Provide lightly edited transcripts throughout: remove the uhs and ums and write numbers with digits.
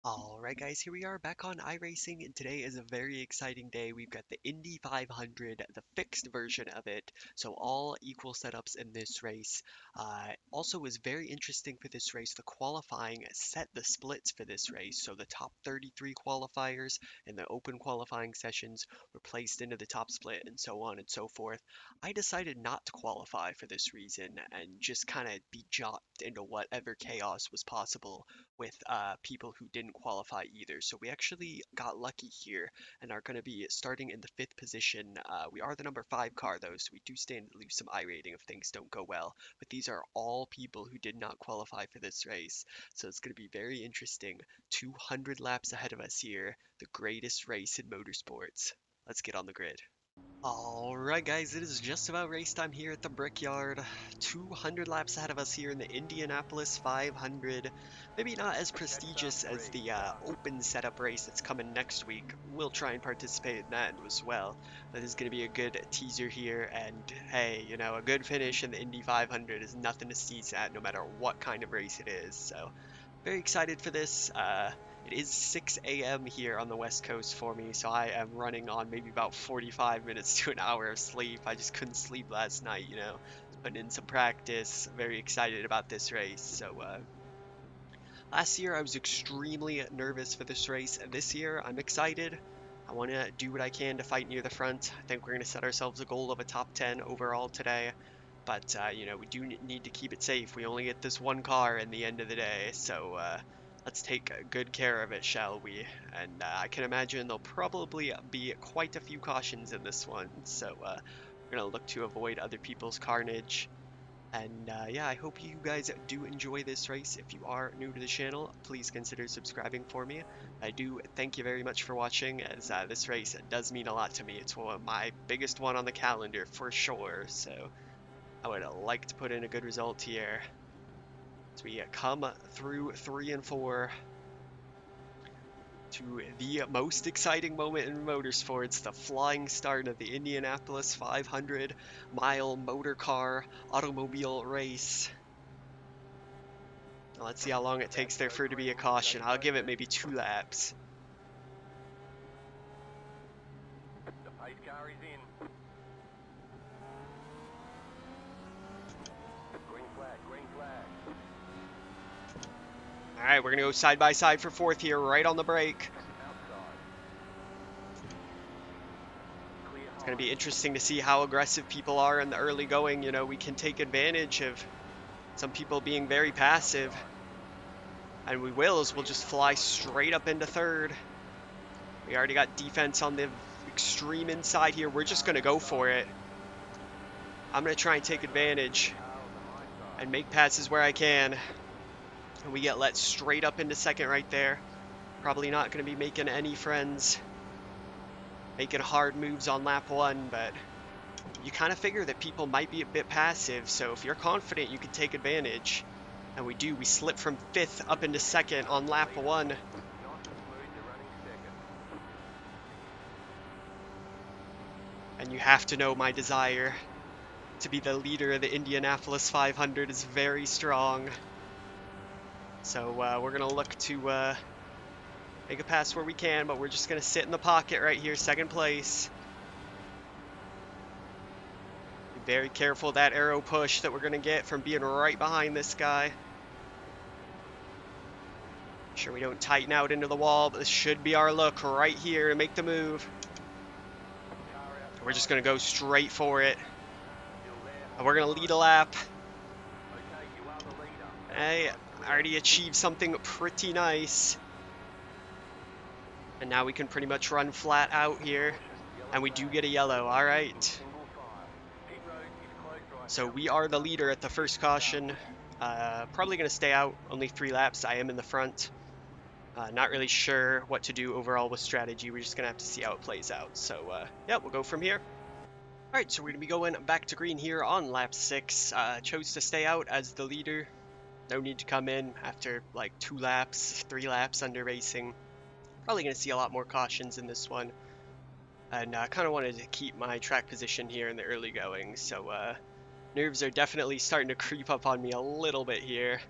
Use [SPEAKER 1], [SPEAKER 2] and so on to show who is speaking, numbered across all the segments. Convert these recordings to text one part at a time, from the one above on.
[SPEAKER 1] Alright guys, here we are back on iRacing, and today is a very exciting day. We've got the Indy 500, the fixed version of it, so all equal setups in this race. Also was very interesting for this race, the qualifying set the splits for this race, so the top 33 qualifiers in the open qualifying sessions were placed into the top split and so on and so forth. I decided not to qualify for this reason and just kind of be dropped into whatever chaos was possible with people who didn't qualify either. So we actually got lucky here and are going to be starting in the fifth position. We are the number 5 car though, so we do stand to lose some I rating if things don't go well. But these are all people who did not qualify for this race. So it's going to be very interesting. 200 laps ahead of us here, the greatest race in motorsports. Let's get on the grid. Alright guys, it is just about race time here at the Brickyard. 200 laps ahead of us here in the Indianapolis 500. Maybe not as prestigious as the open setup race that's coming next week. We'll try and participate in that as well. That is going to be a good teaser here, and hey, you know, a good finish in the Indy 500 is nothing to sneeze at no matter what kind of race it is. So very excited for this. It is 6 a.m. here on the West Coast for me, so I am running on maybe about 45 minutes to an hour of sleep. I just couldn't sleep last night, you know, putting in some practice. Very excited about this race. So, last year I was extremely nervous for this race, and this year I'm excited. I want to do what I can to fight near the front. I think we're going to set ourselves a goal of a top 10 overall today. But, you know, we do need to keep it safe. We only get this one car in the end of the day, so let's take good care of it, shall we? And I can imagine there'll probably be quite a few cautions in this one, so we're going to look to avoid other people's carnage. And yeah, I hope you guys do enjoy this race. If you are new to the channel, please consider subscribing for me. I do thank you very much for watching, as this race does mean a lot to me. It's one of my biggest one on the calendar for sure, so I would like to put in a good result here as we come through 3 and 4 to the most exciting moment in motorsports, the flying start of the Indianapolis 500-mile motor car automobile race. Now let's see how long it takes there for it to be a caution. I'll give it maybe 2 laps.
[SPEAKER 2] The pace car is in. Green flag, green flag.
[SPEAKER 1] Alright, we're going to go side by side for 4th here, right on the brake. It's going to be interesting to see how aggressive people are in the early going. You know, we can take advantage of some people being very passive. And we will, as we'll just fly straight up into 3rd. We already got defense on the extreme inside here. We're just going to go for it. I'm going to try and take advantage and make passes where I can. And we get let straight up into 2nd right there. Probably not going to be making any friends. Making hard moves on lap 1, but you kind of figure that people might be a bit passive. So if you're confident, you can take advantage. And we do. We slip from 5th up into 2nd on lap 1. And you have to know my desire to be the leader of the Indianapolis 500 is very strong. So we're going to look to make a pass where we can, but we're just going to sit in the pocket right here, 2nd place. Be very careful of that arrow push that we're going to get from being right behind this guy. Make sure we don't tighten out into the wall, but this should be our look right here to make the move. We're just going to go straight for it. And we're going to lead a lap. Hey, I already achieved something pretty nice. And now we can pretty much run flat out here. And we do get a yellow, alright. So we are the leader at the first caution. Probably going to stay out, only 3 laps. I am in the front. Not really sure what to do overall with strategy. We're just going to have to see how it plays out. So yeah, we'll go from here. Alright, so we're going to be going back to green here on lap 6. Chose to stay out as the leader. No need to come in after like 2 laps, 3 laps under racing. Probably going to see a lot more cautions in this one. And I kind of wanted to keep my track position here in the early going. So nerves are definitely starting to creep up on me a little bit here.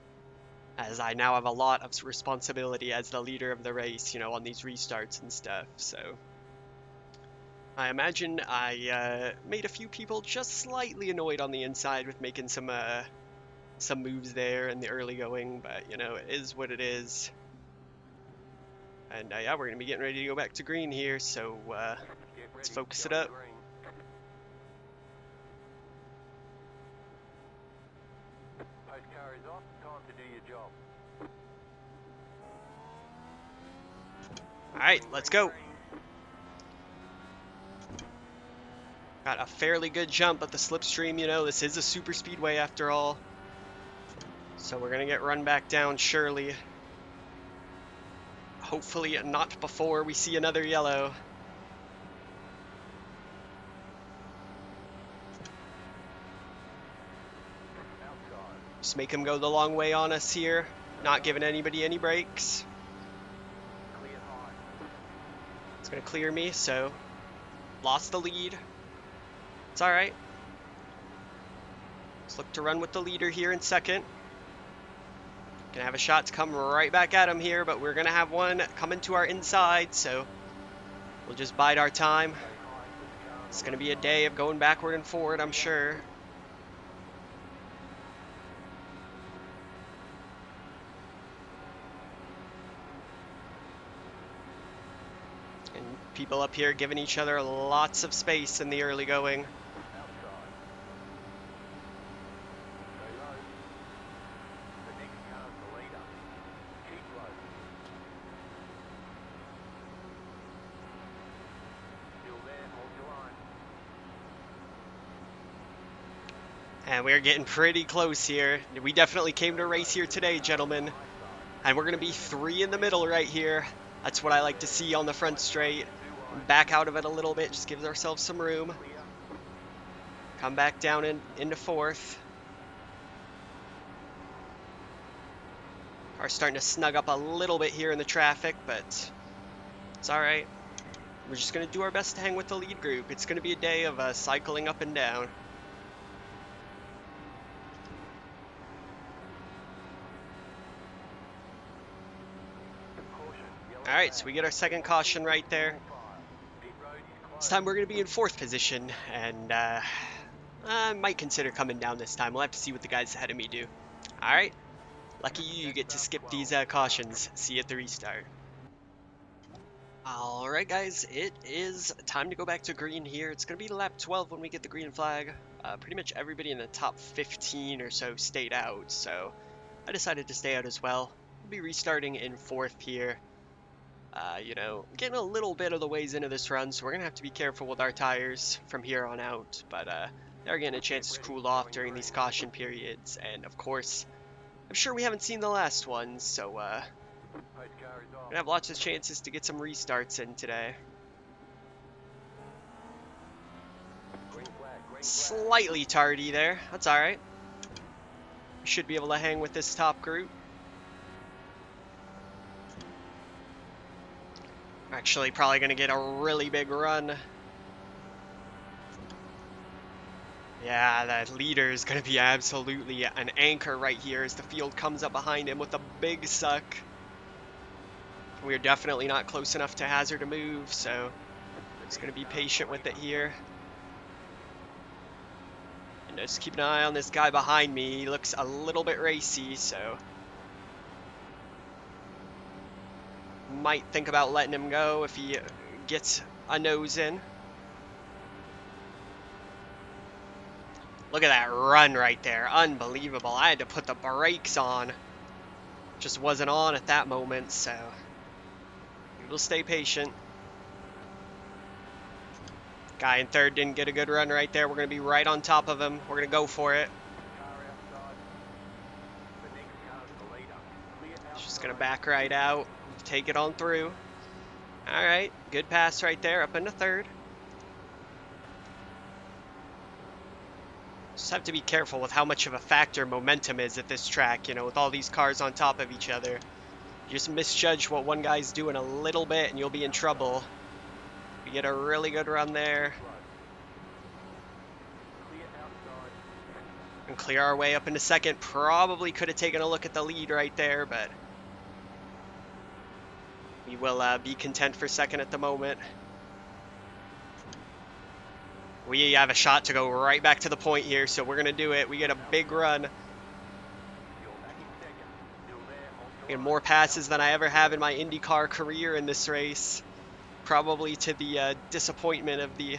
[SPEAKER 1] as I now have a lot of responsibility as the leader of the race, you know, on these restarts and stuff. So I imagine I made a few people just slightly annoyed on the inside with making some moves there in the early going, but you know, it is what it is. And yeah, we're gonna be getting ready to go back to green here, so
[SPEAKER 2] Get
[SPEAKER 1] let's
[SPEAKER 2] ready to
[SPEAKER 1] focus it
[SPEAKER 2] go on
[SPEAKER 1] up.
[SPEAKER 2] green. Post car is off. Time to do your job.
[SPEAKER 1] All right,
[SPEAKER 2] Green,
[SPEAKER 1] let's
[SPEAKER 2] green,
[SPEAKER 1] go.
[SPEAKER 2] green.
[SPEAKER 1] Got a fairly good jump at the slipstream, you know, this is a super speedway after all. So we're gonna get run back down surely. Hopefully not before we see another yellow.
[SPEAKER 2] Outside.
[SPEAKER 1] Just make him go the long way on us here, not giving anybody any breaks.
[SPEAKER 2] Clear high.
[SPEAKER 1] It's gonna clear me, so lost the lead. It's all right. Let's look to run with the leader here in second. Gonna have a shot to come right back at him here, but we're gonna have one coming to our inside, so we'll just bide our time.
[SPEAKER 2] Stay high. Put the car on
[SPEAKER 1] It's
[SPEAKER 2] the
[SPEAKER 1] gonna
[SPEAKER 2] left
[SPEAKER 1] be a
[SPEAKER 2] side.
[SPEAKER 1] day of going backward and forward, I'm sure. And people up here giving each other lots of space in the early going.
[SPEAKER 2] Outside. Stay low. The next car's the leader. Keep low. Still there. Hold your line.
[SPEAKER 1] And we're getting pretty close here. We definitely came to race here today, gentlemen. And we're gonna be 3 in the middle right here. That's what I like to see on the front straight. Back out of it a little bit, just gives ourselves some room.
[SPEAKER 2] Clear.
[SPEAKER 1] Come back down into fourth. Are starting to snug up a little bit here in the traffic, but it's all right. We're just gonna do our best to hang with the lead group. It's gonna be a day of cycling up and down.
[SPEAKER 2] Caution. Yellow
[SPEAKER 1] All right,
[SPEAKER 2] flag.
[SPEAKER 1] so we get our second caution right there.
[SPEAKER 2] Pit road is closed.
[SPEAKER 1] This time we're gonna be in fourth position, and I might consider coming down this time. We'll have to see what the guys ahead of me do. All right, lucky you, you get to skip these cautions. See you at the restart. All right, guys, it is time to go back to green here. It's gonna be lap 12 when we get the green flag. Pretty much everybody in the top 15 or so stayed out, so I decided to stay out as well. We'll be restarting in fourth here. You know, getting a little bit of the ways into this run, so we're gonna have to be careful with our tires from here on out, but they're getting a chance to cool off during these caution periods, and of course, I'm sure we haven't seen the last ones, so
[SPEAKER 2] Post car is off.
[SPEAKER 1] gonna have lots of chances to get some restarts in today.
[SPEAKER 2] Green flag. Green flag.
[SPEAKER 1] Slightly tardy there, that's alright. We should be able to hang with this top group. Actually, probably gonna get a really big run. Yeah, the leader is going to be absolutely an anchor right here as the field comes up behind him with a big suck. We're definitely not close enough to hazard a move, so just going to be patient with it here. And just keep an eye on this guy behind me. He looks a little bit racy, so might think about letting him go if he gets a nose in. Look at that run right there. Unbelievable. I had to put the brakes on. Just wasn't on at that moment, so we'll stay patient. Guy in third didn't get a good run right there. We're going to be right on top of him. We're going to go for it.
[SPEAKER 2] Car outside. The next car's the leader. Clear outside.
[SPEAKER 1] Just going to back right out. Take it on through. All right. Good pass right there. Up into third. Just have to be careful with how much of a factor momentum is at this track, you know, with all these cars on top of each other. You just misjudge what one guy's doing a little bit and you'll be in trouble. We get a really good run there.
[SPEAKER 2] Clear outside.
[SPEAKER 1] And clear our way up into second. Probably could have taken a look at the lead right there, but we will be content for second at the moment. We have a shot to go right back to the point here, so we're going to do it. We get a big run.
[SPEAKER 2] You're back in second. Still there, on
[SPEAKER 1] And
[SPEAKER 2] your
[SPEAKER 1] more
[SPEAKER 2] own.
[SPEAKER 1] passes than I ever have in
[SPEAKER 2] Outside.
[SPEAKER 1] my IndyCar career in this race. Probably to the disappointment of the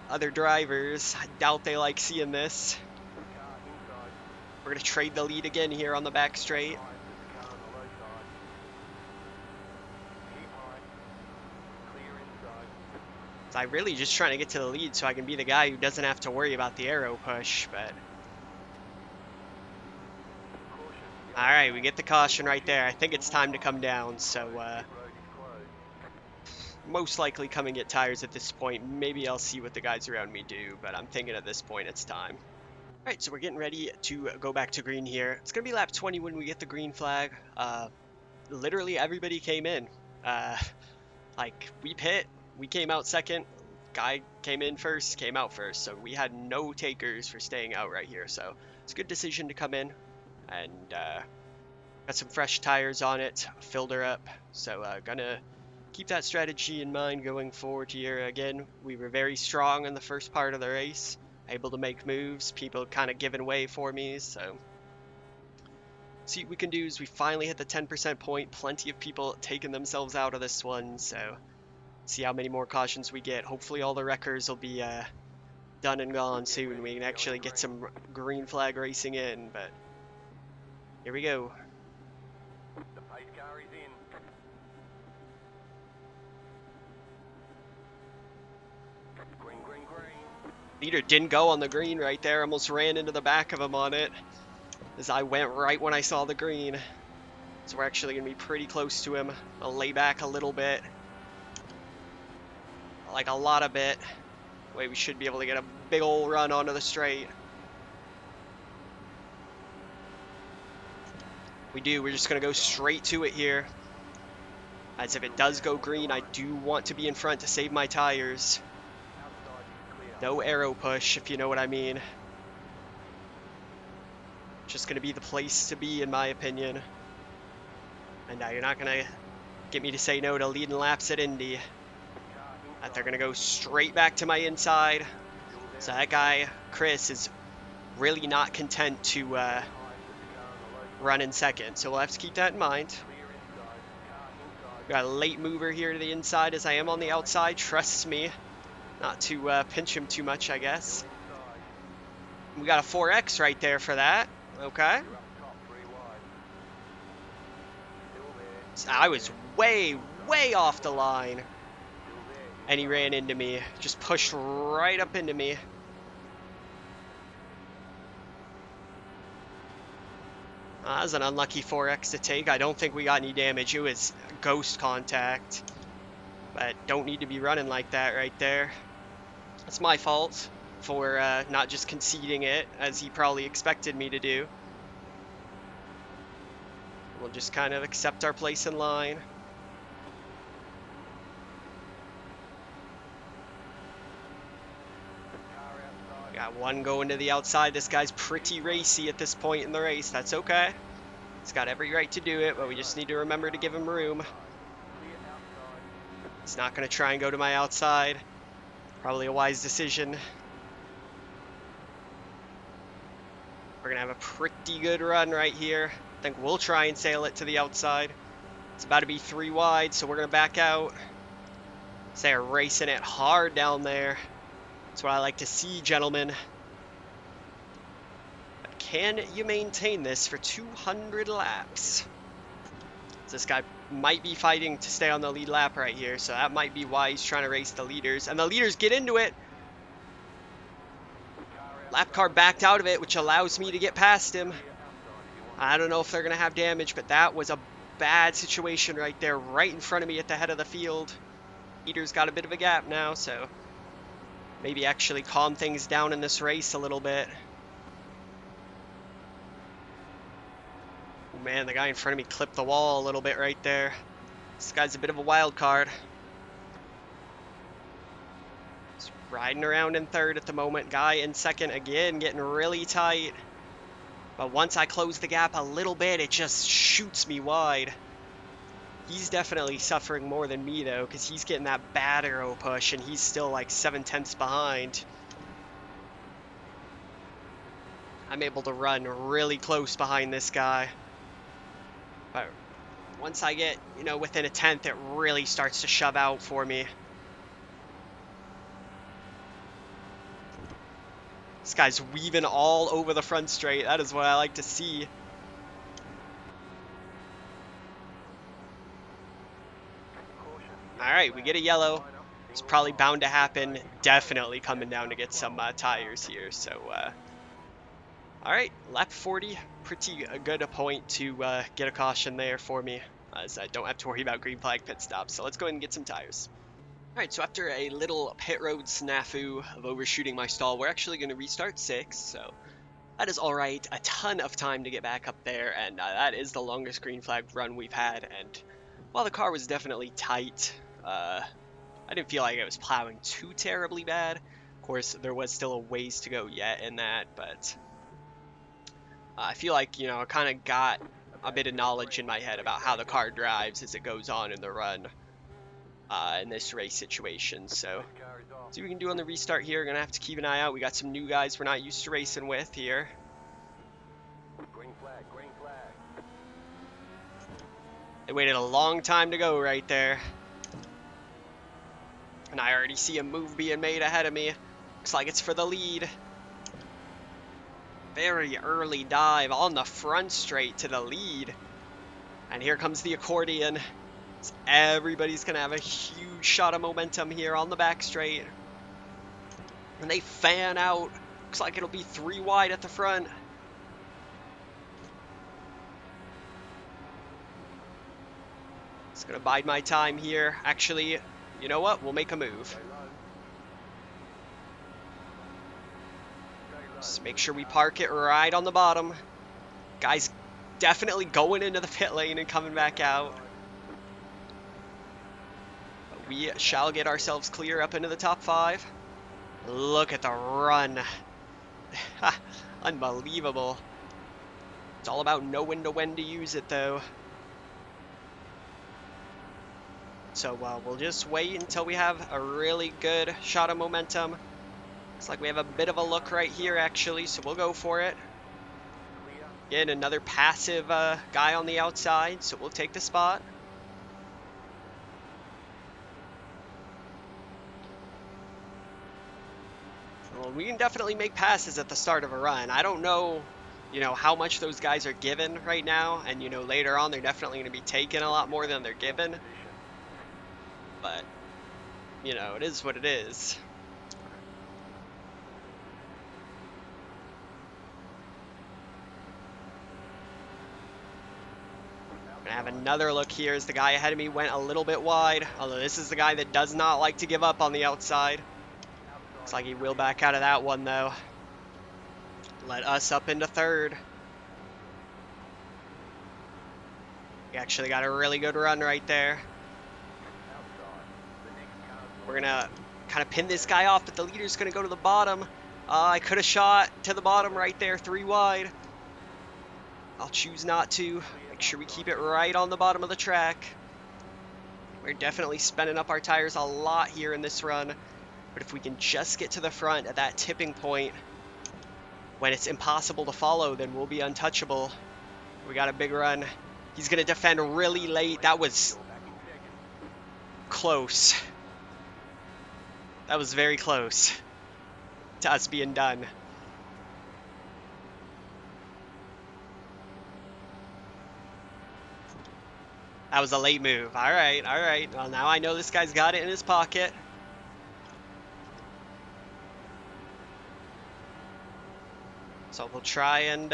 [SPEAKER 1] other drivers. I doubt they like seeing this.
[SPEAKER 2] Car inside.
[SPEAKER 1] We're going to trade the lead again here on the back straight.
[SPEAKER 2] High with the car on the low side. Keep high. Clear inside.
[SPEAKER 1] So I'm really just trying to get to the lead so I can be the guy who doesn't have to worry about the aero push, but...
[SPEAKER 2] Caution.
[SPEAKER 1] Alright, we get the caution right there. I think it's time to come down, so
[SPEAKER 2] Pit road is closed.
[SPEAKER 1] most likely come and get tires at this point. Maybe I'll see what the guys around me do, but I'm thinking at this point it's time. Alright, so we're getting ready to go back to green here. It's going to be lap 20 when we get the green flag. Literally everybody came in. Like, we pit, we came out second, guy came in first, came out first, so we had no takers for staying out right here, so it's a good decision to come in, and got some fresh tires on it, filled her up, so gonna keep that strategy in mind going forward here. Again, we were very strong in the first part of the race, able to make moves, people kind of giving way for me, so see what we can do is we finally hit the 10% point, plenty of people taking themselves out of this one, so see how many more cautions we get. Hopefully all the wreckers will be done and gone soon. We can actually get some green flag racing in, but here we go.
[SPEAKER 2] The pace car is in. Green, green, green.
[SPEAKER 1] Leader didn't go on the green right there. Almost ran into the back of him on it, as I went right when I saw the green. So we're actually going to be pretty close to him. I'll lay back a little bit. Like a lot of bit. Way we should be able to get a big old run onto the straight. We do. We're just going to go straight to it here. As if it does go green, I do want to be in front to save my tires.
[SPEAKER 2] Outside is clear.
[SPEAKER 1] No arrow push, if you know what I mean. Just going to be the place to be, in my opinion. And now you're not going to get me to say no to leading laps at Indy.
[SPEAKER 2] Car
[SPEAKER 1] They're
[SPEAKER 2] inside.
[SPEAKER 1] going to go straight back to my inside.
[SPEAKER 2] Still there.
[SPEAKER 1] So that guy, Chris, is really not content to
[SPEAKER 2] High with the car on the low
[SPEAKER 1] run in second. So we'll have to keep that in mind.
[SPEAKER 2] Clear inside. Car inside.
[SPEAKER 1] Got a late mover here to the inside as I am on the outside. Trusts me not to pinch him too much, I guess.
[SPEAKER 2] Still inside.
[SPEAKER 1] We got a 4X right there for that. Okay.
[SPEAKER 2] You're up top, 3 wide. Still there.
[SPEAKER 1] So I was way, way off the line.
[SPEAKER 2] Still there.
[SPEAKER 1] And he ran into me. Just pushed right up into me. That was an unlucky 4X to take. I don't think we got any damage. It was ghost contact. But don't need to be running like that right there. That's my fault for not just conceding it, as he probably expected me to do. We'll just kind of accept our place in line.
[SPEAKER 2] Car outside.
[SPEAKER 1] Got one going to the outside. This guy's pretty racy at this point in the race. That's okay. He's got every right to do it, but we just need to remember to give him room.
[SPEAKER 2] Clear outside.
[SPEAKER 1] He's not going to try and go to my outside. Probably a wise decision. We're going to have a pretty good run right here. I think we'll try and sail it to the outside. It's about to be 3 wide, so we're going to back out. They're racing it hard down there. That's what I like to see, gentlemen. But can you maintain this for 200 laps? This guy might be fighting to stay on the lead lap right here, so that might be why he's trying to race the leaders. And the leaders get into it. Lap car backed out of it, which allows me to get past him. I don't know if they're going to have damage, but that was a bad situation right there, right in front of me at the head of the field. Leader's got a bit of a gap now, so maybe actually calm things down in this race a little bit. Oh man, the guy in front of me clipped the wall a little bit right there. This guy's a bit of a wild card. Riding around in third at the moment. Guy in second again, getting really tight. But once I close the gap a little bit, it just shoots me wide. He's definitely suffering more than me, though, because he's getting that bad arrow push, and he's still like 7/10 behind. I'm able to run really close behind this guy. But once I get, within a tenth, it really starts to shove out for me. This guy's weaving all over the front straight. That is what I like to see. Alright, we get a yellow. It's probably bound to happen. Definitely coming down to get some tires here. So, alright, lap 40. Pretty good a point to get a caution there for me, as I don't have to worry about green flag pit stops. So let's go ahead and get some tires. Alright, so after a little pit road snafu of overshooting my stall, we're actually going to restart 6. So that is alright. A ton of time to get back up there, and that is the longest green flag run we've had. And while the car was definitely tight, I didn't feel like it was plowing too terribly bad. Of course, there was still a ways to go yet in that, but I feel like, I kind of got a bit of knowledge in my head about how the car drives as it goes on in the run in this race situation. So, see what we can do on the restart here. Gonna have to keep an eye out. We got some new guys we're not used to racing with here.
[SPEAKER 2] Green flag, green flag.
[SPEAKER 1] They waited a long time to go right there. And I already see a move being made ahead of me. Looks like it's for the lead. Very early dive on the front straight to the lead. And here comes the accordion. So everybody's going to have a huge shot of momentum here on the back straight. And they fan out. Looks like it'll be 3 wide at the front. Just going to bide my time here. Actually, you know what? We'll make a move. Just make sure we park it right on the bottom. Guy's definitely going into the pit lane and coming back out. But we shall get ourselves clear up into the top 5. Look at the run. Unbelievable. It's all about knowing when to use it, though. So we'll just wait until we have a really good shot of momentum. Looks like we have a bit of a look right here, actually, so we'll go for it. Again, another passive guy on the outside, so we'll take the spot. Well, we can definitely make passes at the start of a run. I don't know, how much those guys are given right now, and, later on they're definitely going to be taking a lot more than they're given. But, it is what it is. Gonna have another look here as the guy ahead of me went a little bit wide, although this is the guy that does not like to give up on the outside. Looks like he will back out of that one, though. Let us up into third. We actually got a really good run right there. We're gonna kind of pin this guy off, but the leader's gonna go to the bottom. I could have shot to the bottom right there, 3 wide. I'll choose not to. Make sure we keep it right on the bottom of the track. We're definitely spending up our tires a lot here in this run. But if we can just get to the front at that tipping point, when it's impossible to follow, then we'll be untouchable. We got a big run. He's going to defend really late. That was close. That was very close to us being done. That was a late move. All right, all right. Well, now I know this guy's got it in his pocket. So we'll try and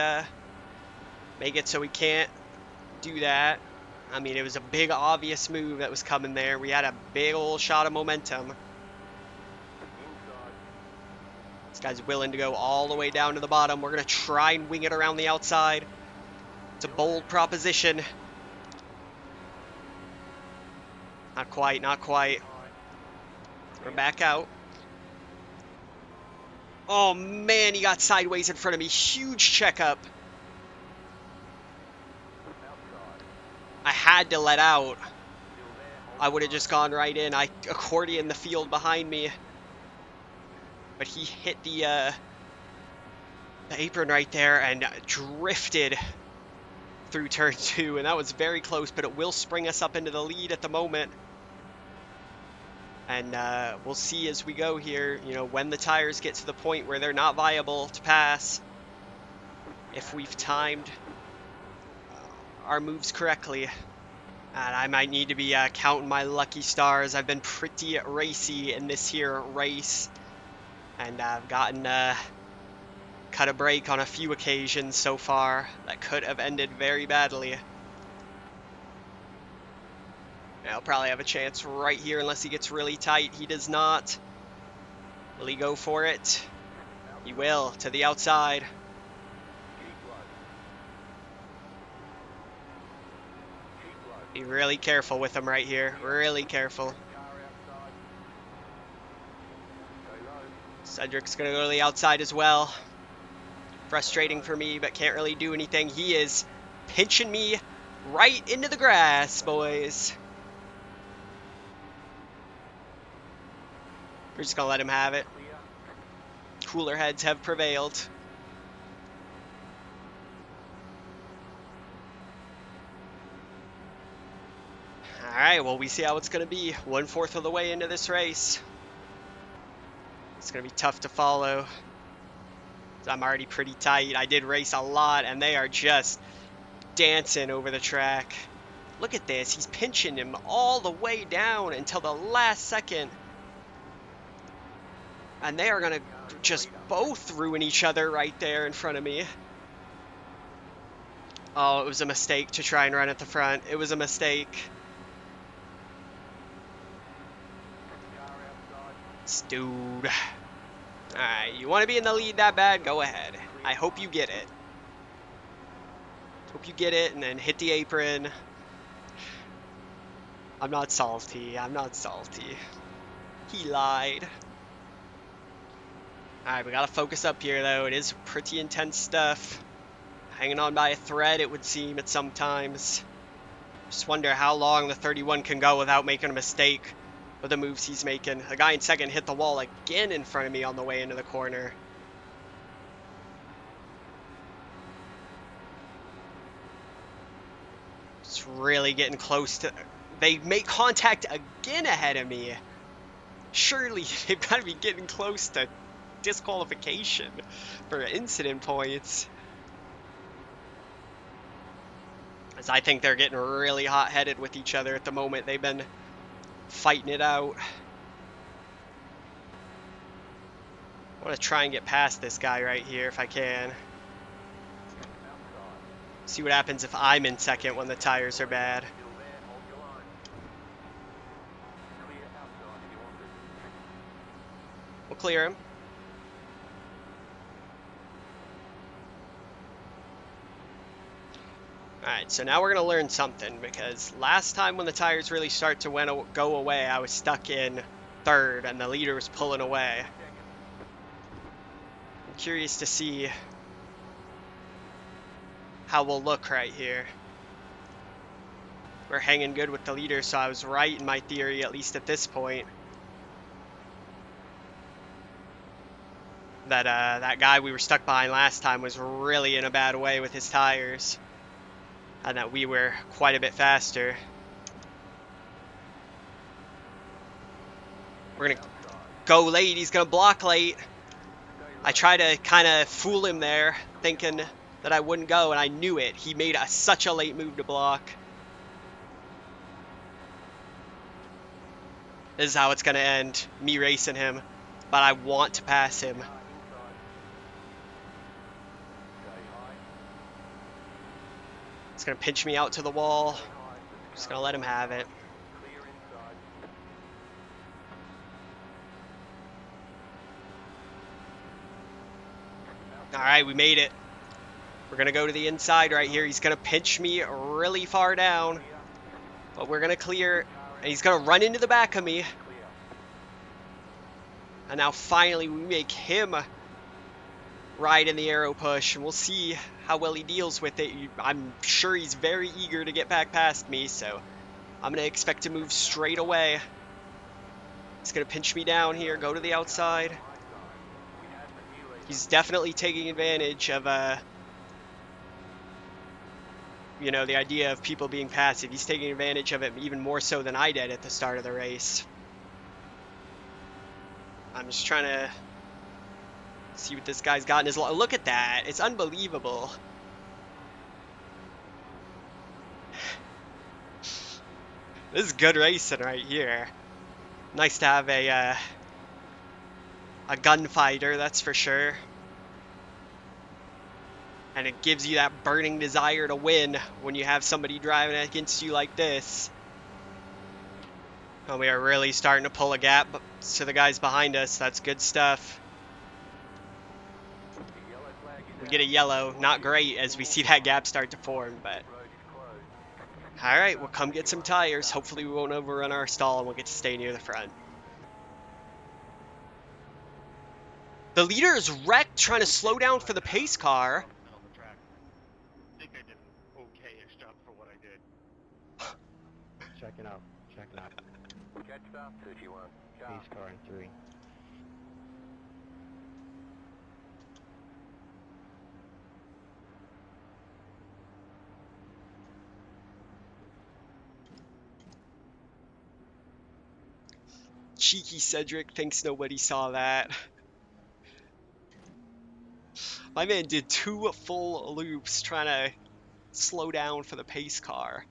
[SPEAKER 1] make it so we can't do that. I mean, it was a big, obvious move that was coming there. We had a big old shot of momentum. This guy's willing to go all the way down to the bottom. We're going to try and wing it around the outside. It's a bold proposition. Not quite, not quite. We're back out. Oh man, he got sideways in front of me. Huge checkup.
[SPEAKER 2] Outside.
[SPEAKER 1] I had to let out.
[SPEAKER 2] Still there. Hold
[SPEAKER 1] I
[SPEAKER 2] your
[SPEAKER 1] would have just
[SPEAKER 2] line.
[SPEAKER 1] gone right in. I accordion the field behind me. But he hit the apron right there and drifted through turn 2, and that was very close, but it will spring us up into the lead at the moment. And we'll see as we go here, you know, when the tires get to the point where they're not viable to pass, if we've timed our moves correctly. And I might need to be counting my lucky stars. I've been pretty racy in this here race, and I've gotten cut a break on a few occasions so far that could have ended very badly. I'll probably have a chance right here unless he gets really tight. He does not. Will he go for it? He will, to the outside.
[SPEAKER 2] Keep low. Keep low.
[SPEAKER 1] Be really careful with him right here. Really careful.
[SPEAKER 2] Car outside. Stay low.
[SPEAKER 1] Cedric's going to go to the outside as well. Frustrating for me, but can't really do anything. He is pinching me right into the grass, boys. We're just going to let him have it.
[SPEAKER 2] Clear.
[SPEAKER 1] Cooler heads have prevailed. Alright, well, we see how it's going to be. 1/4 of the way into this race. It's going to be tough to follow. I'm already pretty tight. I did race a lot, and they are just dancing over the track. Look at this. He's pinching him all the way down until the last second. And they are going to just both ruin each other right there in front of me. Oh, it was a mistake to try and run at the front. It was a mistake.
[SPEAKER 2] Car outside.
[SPEAKER 1] Dude. Alright, you want to be in the lead that bad? Go ahead. I hope you get it. Hope you get it and then hit the apron. I'm not salty. I'm not salty. He lied. Alright, we gotta focus up here though. It is pretty intense stuff. Hanging on by a thread, it would seem at some times. Just wonder how long the 31 can go without making a mistake with the moves he's making. The guy in second hit the wall again in front of me on the way into the corner. It's really getting close to... They make contact again ahead of me. Surely they've got to be getting close to disqualification for incident points. As I think they're getting really hot-headed with each other at the moment. They've been fighting it out. I want to try and get past this guy right here if I can.
[SPEAKER 2] Outside.
[SPEAKER 1] See what happens if I'm in second when the tires are bad.
[SPEAKER 2] Still there. Hold your line. Clear outside if you want it.
[SPEAKER 1] We'll clear him. Alright, so now we're going to learn something, because last time when the tires really start to go away, I was stuck in third and the leader was pulling away. I'm curious to see how we'll look right here. We're hanging good with the leader, so I was right in my theory, at least at this point. That that guy we were stuck behind last time was really in a bad way with his tires. And that we were quite a bit faster. We're gonna go late, he's gonna block late. I tried to kind of fool him there, thinking that I wouldn't go, and I knew it. He made such a late move to block. This is how it's gonna end, me racing him. But I want to pass him.
[SPEAKER 2] Inside. Stay high.
[SPEAKER 1] It's gonna pinch me out to the wall.
[SPEAKER 2] Stay high.
[SPEAKER 1] Just gonna let him have it.
[SPEAKER 2] Clear inside.
[SPEAKER 1] Alright, we made it. We're gonna go to the inside right here. He's gonna pinch me really far down. But we're gonna clear. And he's gonna run into the back of me.
[SPEAKER 2] Clear.
[SPEAKER 1] And now finally we make him ride in the arrow push, and we'll see how well he deals with it. I'm sure he's very eager to get back past me, so I'm going to expect to move straight away. He's going to pinch me down here, go to the outside. He's definitely taking advantage of, you know, the idea of people being passive. He's taking advantage of it even more so than I did at the start of the race. I'm just trying to see what this guy's got in his... Look at that. It's unbelievable. This is good racing right here. Nice to have a gunfighter, that's for sure. And it gives you that burning desire to win when you have somebody driving against you like this. And we are really starting to pull a gap to the guys behind us. That's good stuff. We get a yellow, not great as we see that gap start to form, but... Alright, we'll come get some tires. Hopefully we won't overrun our stall and we'll get to stay near the front. The leader is wrecked trying to slow down for the pace car.
[SPEAKER 2] I think I did an okay-ish job for what I did.
[SPEAKER 3] Checking out.
[SPEAKER 2] Catch up, 31.
[SPEAKER 3] Pace car in 3.
[SPEAKER 1] Cheeky Cedric thinks nobody saw that. My man did 2 full loops trying to slow down for the pace car.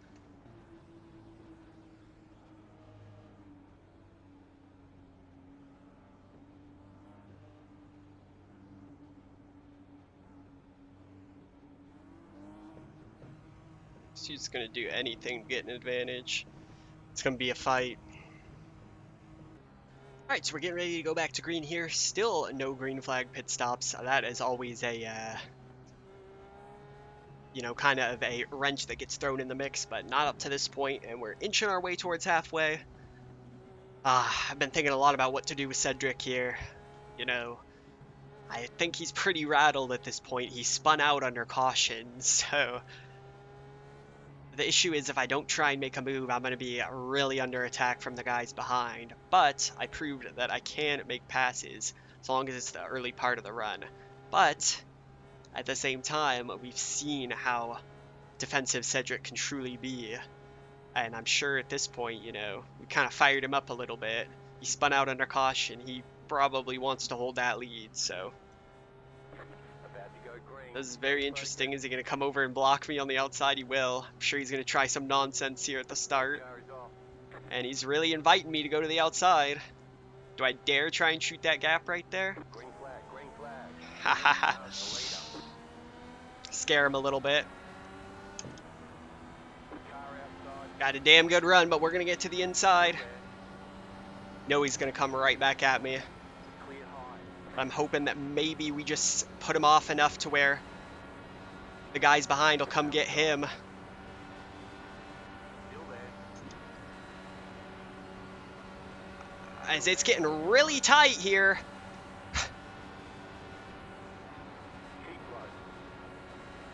[SPEAKER 1] He's gonna do anything to get an advantage. It's gonna be a fight. Alright, so we're getting ready to go back to green here. Still no green flag pit stops. That is always a, you know, kind of a wrench that gets thrown in the mix, but not up to this point, and we're inching our way towards halfway. I've been thinking a lot about what to do with Cedric here. You know, I think he's pretty rattled at this point. He spun out under caution, so... The issue is if I don't try and make a move, I'm going to be really under attack from the guys behind. But I proved that I can make passes as long as it's the early part of the run. But at the same time, we've seen how defensive Cedric can truly be. And I'm sure at this point, you know, we kind of fired him up a little bit. He spun out under caution. He probably wants to hold that lead, so... This is very interesting. Is he going to come over and block me on the outside? He will. I'm sure he's going to try some nonsense here at the start. And he's really inviting me to go to the outside. Do I dare try and shoot that gap right there? Ha ha ha. Scare him a little bit. Got a damn good run, but we're going to get to the inside. No, he's going to come right back at me. I'm hoping that maybe we just put him off enough to where the guys behind will come get him. As it's getting really tight here.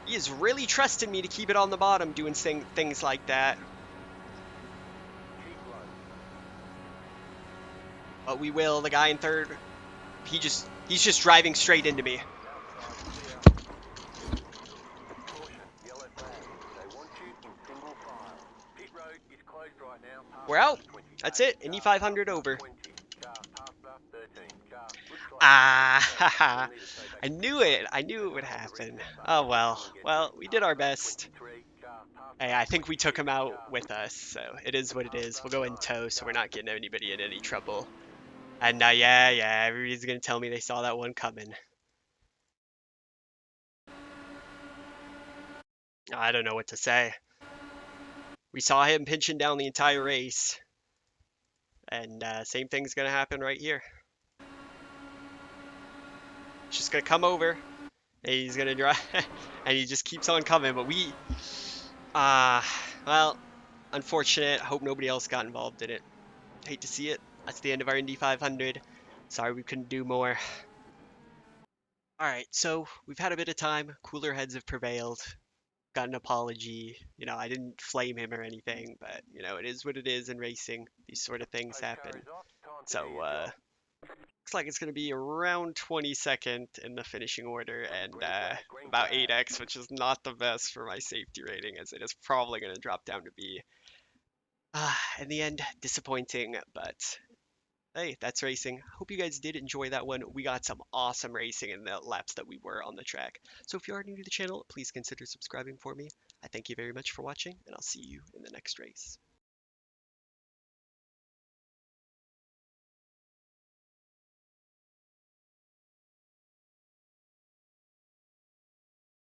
[SPEAKER 1] He is really trusting me to keep it on the bottom doing things like that. But we will. The guy in third, he's just driving straight into me. We're out. That's it. Indy 500 over. Ah, I knew it. I knew it would happen. Oh well. Well, we did our best. Hey, I think we took him out with us, so it is what it is. We'll go in tow, so we're not getting anybody in any trouble. And yeah, everybody's gonna tell me they saw that one coming. I don't know what to say. We saw him pinching down the entire race. And same thing's gonna happen right here. He's just gonna come over. And he's gonna drive. And he just keeps on coming. But we... well, unfortunate. Hope nobody else got involved in it. Hate to see it. That's the end of our Indy 500. Sorry we couldn't do more. All right, so we've had a bit of time. Cooler heads have prevailed. Got an apology. I didn't flame him or anything, but it is what it is in racing. These sort of things
[SPEAKER 2] Race car
[SPEAKER 1] happen.
[SPEAKER 2] is off. Time to do
[SPEAKER 1] So,
[SPEAKER 2] your job.
[SPEAKER 1] looks like it's going to be around 22nd in the finishing order and
[SPEAKER 2] Green flag, green
[SPEAKER 1] about
[SPEAKER 2] flag.
[SPEAKER 1] 8x, which is not the best for my safety rating, as it is probably going to drop down to be, in the end, disappointing. But hey, that's racing. Hope you guys did enjoy that one. We got some awesome racing in the laps that we were on the track. So if you are new to the channel, please consider subscribing for me. I thank you very much for watching, and I'll see you in the next race.